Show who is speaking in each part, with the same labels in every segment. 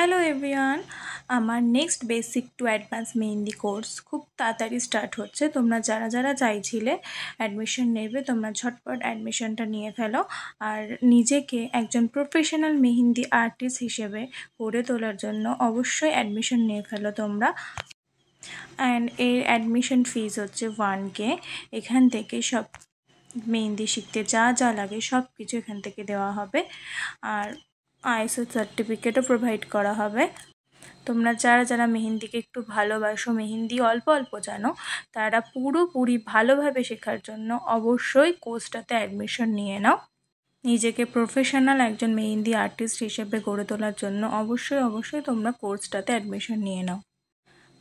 Speaker 1: Hello everyone, আমার next basic to advance mehendi course খুব তাড়াতাড়ি স্টার্ট হচ্ছে। তোমরা যারা যারা চাইছিলে অ্যাডমিশন নেবে, তোমরা ঝটপট অ্যাডমিশনটা নিয়ে ফেলো। আর নিজেকে একজন প্রফেশনাল মেহেন্দি আর্টিস্ট হিসেবে গড়ে তোলার জন্য অবশ্যই অ্যাডমিশন নিয়ে ফেলো তোমরা। অ্যান্ড এর অ্যাডমিশন ফিজ হচ্ছে 1K। এখান থেকে সব মেহেন্দি শিখতে যা যা লাগে সব কিছু এখান থেকে দেওয়া হবে। আর ISO সার্টিফিকেটও প্রোভাইড করা হবে। তোমরা যারা যারা মেহেন্দিকে একটু ভালোবাসো, মেহেন্দি অল্প অল্প জানো, তারা পুরোপুরি ভালোভাবে শেখার জন্য অবশ্যই কোর্সটাতে অ্যাডমিশন নিয়ে নাও। নিজেকে প্রফেশনাল একজন মেহেন্দি আর্টিস্ট হিসেবে গড়ে তোলার জন্য অবশ্যই তোমরা কোর্সটাতে অ্যাডমিশন নিয়ে নাও।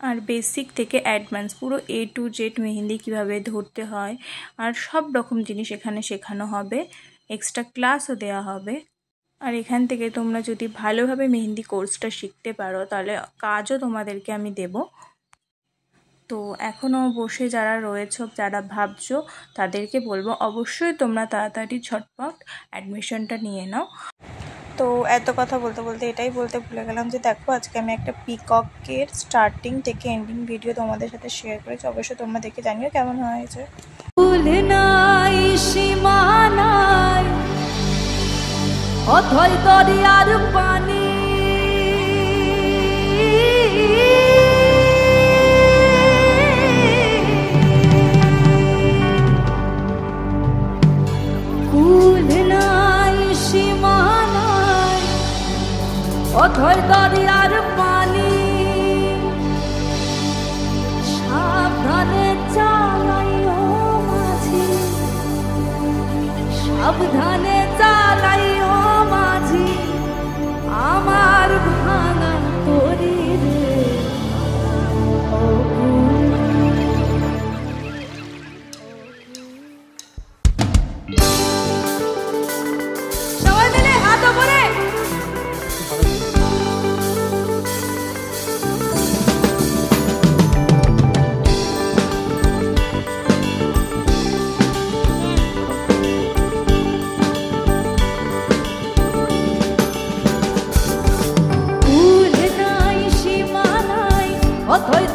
Speaker 1: আর বেসিক থেকে অ্যাডভান্স পুরো A to Z মেহেন্দি কীভাবে ধরতে হয় আর সব রকম জিনিস এখানে শেখানো হবে। এক্সট্রা ক্লাসও দেওয়া হবে। আর এখান থেকে তোমরা যদি ভালোভাবে মেহেন্দি কোর্সটা শিখতে পারো তাহলে কাজও তোমাদেরকে আমি দেব। তো এখনও বসে যারা রয়েছো, যারা ভাবছো, তাদেরকে বলবো অবশ্যই তোমরা তাড়াতাড়ি ঝটপট অ্যাডমিশনটা নিয়ে নাও। তো এত কথা বলতে বলতে এটাই বলতে ভুলে গেলাম যে দেখো, আজকে আমি একটা পিককের স্টার্টিং থেকে এন্ডিং ভিডিও তোমাদের সাথে শেয়ার করেছি। অবশ্যই তোমরা দেখে জানিও কেমন হয়েছে। অথই দরিয়ার পানি কুল নাই সীমা নাই, অথই দরিয়ার পানি সাবধানে চালাইও মাঝি, সাবধানে চালাইও মাঝি আমার ভাঙা তরি রে। সবাই মিলে হাত উপরে। অথই